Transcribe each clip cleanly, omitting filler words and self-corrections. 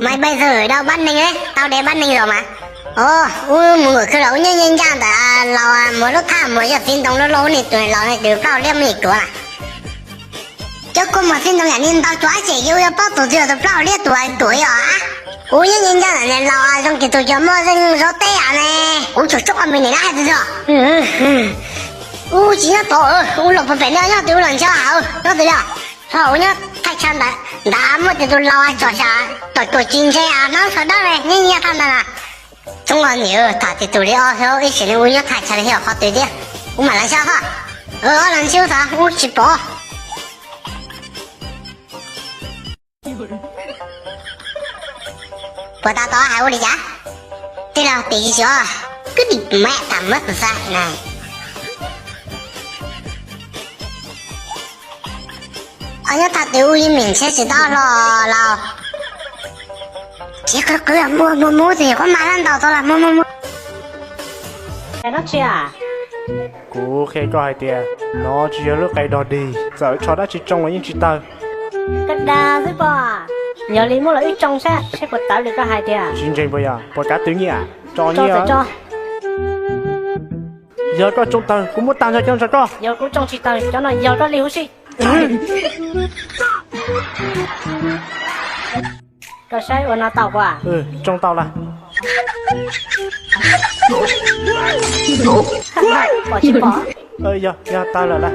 Mày bây giờ ở đâu Bắc Ninh ấy? Tao đến Bắc Ninh rồi mà. Ồ, một cái lâu nhân ra đã lâu một lúc tham một giờ tin đồng lâu này tuổi lâu này được bao liêm mì tuổi. Chứ cũng mà tin đồng nhà nên tao chói chỉ yêu bao tuổi giờ được bao liêm tuổi à? nhân ra là lâu trong cái tuổi giờ mơ sinh số tê à này. Chủ chúc mình này lại rồi. Chỉ là tổ, lộc phải nhá tiêu lần cho hảo, nó từ đó. Hảo nhá, thay chân đã mất thì tôi lâu cho tuổi chín xe à, nó sợ đó này, nhưng nha tham là. Chúng ta nhớ thả thì tụi đi ở theo ý kiến của nhau thay chân hiểu họ tụi đi, cũng mà làm sao hả? Làm sao ta, chỉ bỏ. Bữa ta hay uống đi giá, thế nào tí chứ? Cứ đi mẹ tạm mất ra này. Anh nhớ thật điều ý mình sẽ chỉ đó là chỉ có cứ là mua thì có mà ăn đầu thôi là mua. Nó chưa à? Cú khi có hai tiền, nó chỉ lúc cái đó đi, giờ cho đã chỉ trong những chỉ tao. Cái đà thế bà, nhớ lý mua là ít trong sẽ có tạo được có hai tiền. Chương trình bây giờ, bỏ cá tiếng nhỉ? Cho nhỉ? Cho. Giờ có trong tàu, cũng muốn tăng cho con. Giờ cũng trong chỉ tàu cho nó giờ có liều xí. Có sai ở nào tàu quá? Trong tàu là. Bỏ chỉ bỏ. Giờ tao là.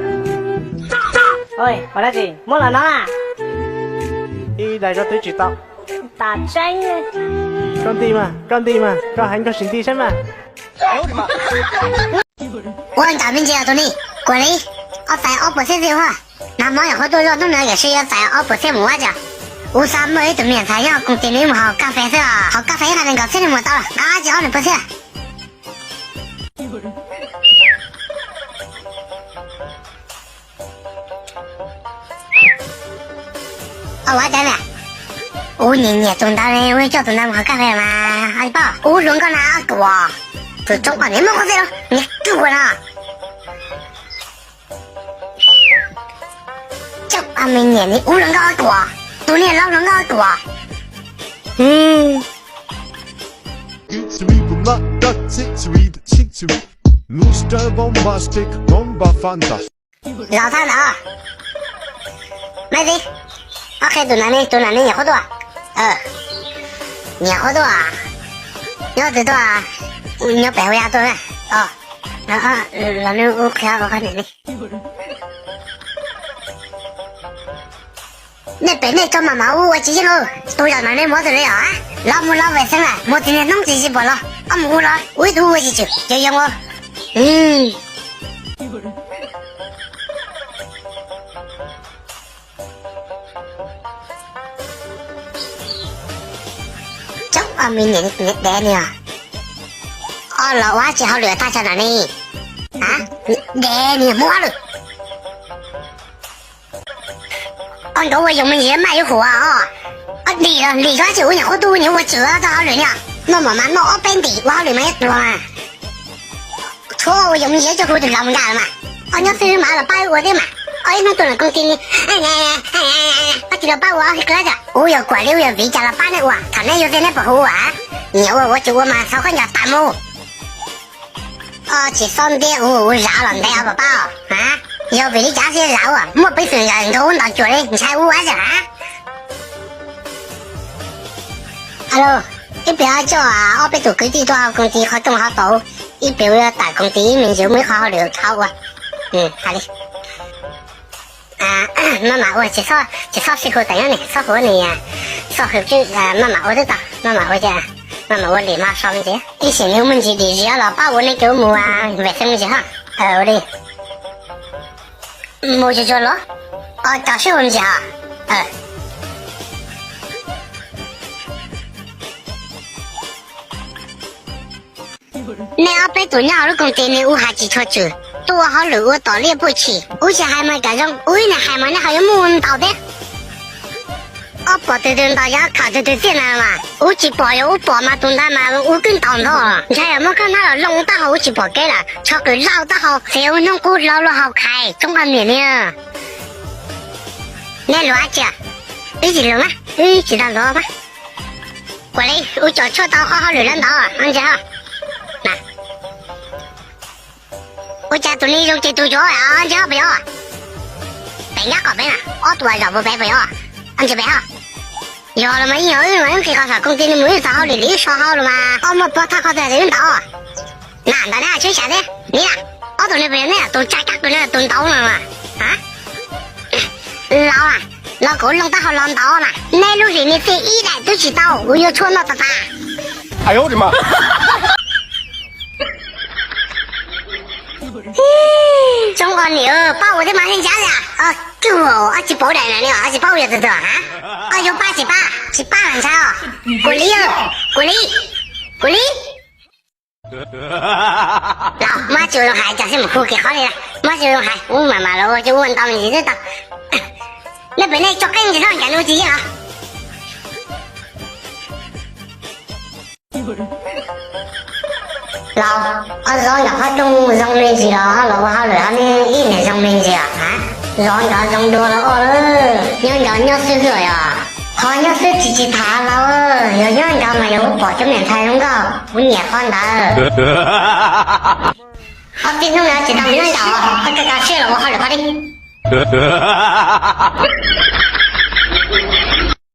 Ôi, bỏ ra gì? Muốn là nó à? Ý đại cho tới chỉ tao. Ta tranh. Con đi mà, con hành con xin đi xem mà. Ủa anh trả bên kia tôi đi, quản lý, tại bữa xe gì hả? Nam nói có tôi lo tôi nói cái sự tại bữa xe mua chứ. Sao mới tụi mình thấy nhau cùng tìm đến một họ cà phê thôi à? Họ cà phê là đừng có xe một tao, đã chỉ họ được bữa xe. Quá đây nè. Nhìn tụi tao này, cho tụi tao họ cà phê mà, anh bảo, luôn con nào của. Tụi chúng còn có gì đâu, nhẹ cứ quên à. Chắc mình nhẹ đi uống cái của, tụi này lâu cái của. Lão thân à? Mấy gì? Ok, tụi này nhẹ khó à? Nhẹ khó à? Nhớ từ à? Nhớ béo ya tôi à? Là nó ok này đi. Nè bé này cho mama uống chỉ chứ đâu, tôi là nói mua từ đấy à? Lão mua lão vệ sinh à? Mua thì nông chỉ bỏ lo, mua lo, uống thu uống chứ, chơi không? Chắc mình nhận đẻ nè. Là quá chỉ họ lừa ta cho nó đi. Hả? Đẻ nè mua được. Anh có dùng mình gì mà khổ à? Lý do chịu nhà tôi nhiều quá chữa tao lừa nha. Nó mà nó bên tỷ quá lừa mấy rồi mà. Thôi dùng gì cho tôi được lòng cả mà. Anh nhớ xin mà là bay của thế mà. Ôi nó tôi là công ty bắt đầu bao quá cái đó. Ôi giờ quả liêu giờ vị trả là bán này quả. Thằng này vô thế này bảo hú à? Nhiều quá chịu mà sao có nhà tạm mô. Chỉ xong đi ráo lần đây à bảo hả? Giờ vì đi trả xe ráo à? Mua bây giờ人头拿住你，你猜我玩啥 ？Alo， 你不要叫啊！我被做工地多少工地好动好多，你不要大工地名就没好好聊好啊。好嘞。妈妈，我介绍适合怎样的？适合你呀？适合就妈妈我知道，妈妈我讲。妈妈，我立马上去。以前我们去的只要老把我那狗母啊，卫生去哈。我的，我就做了。到时候你去哈。那被多鸟的工地呢，我还记错住，多好路我到了不起，而且还没赶上，我呢还没呢还有门道的。bỏ từ từ tao giá cả từ từ tiền này mà, tôi chỉ bỏ yo bỏ mà tụi ta mà tôi cũng đau thôi, thấy mà cái nào lông ta hậu chỉ bỏ cái là, cho cái rau ta hậu, xéo nó cũng rau nó hậu khai, trong cái miệng nè, nè loa chưa, cái gì luôn á, cái gì đang đó mà, 过来，我叫车刀好好溜两刀啊，安姐哈。来，我家炖的肉这都脚啊，安姐好不要啊？白牙搞白了，我多肉不白不要啊，安姐白哈。要了嘛，以后有人可以搞啥工资你没有啥好的，你说好了嘛？我们把他搞在人刀啊。难道呢？就现在你呢？我炖的不人呢，都炸嘎滚了，炖刀了嘛？啊？老啊！老狗弄得好狼刀嘛，奶乳水你这一来都知道，我又戳脑子大。哎呦我的妈！中国牛把我的马上家的啊，狗啊去包来了呢，啊去包月子的啊，啊有88是8万才啊，滚离哦，滚离，滚离。老马就用海叫什么苦给好的了，马就用海，我妈妈了我就问他们你知道。那本来就跟你上演路机啊！老，我让人家种种面积了，老好了，他们一年种面积啊，让人家种多了了，人家要水果呀，好像是自己他了，要人家没有保证面才用个，不捏放的。我变成了知道没人道，我这个睡了我好了好的。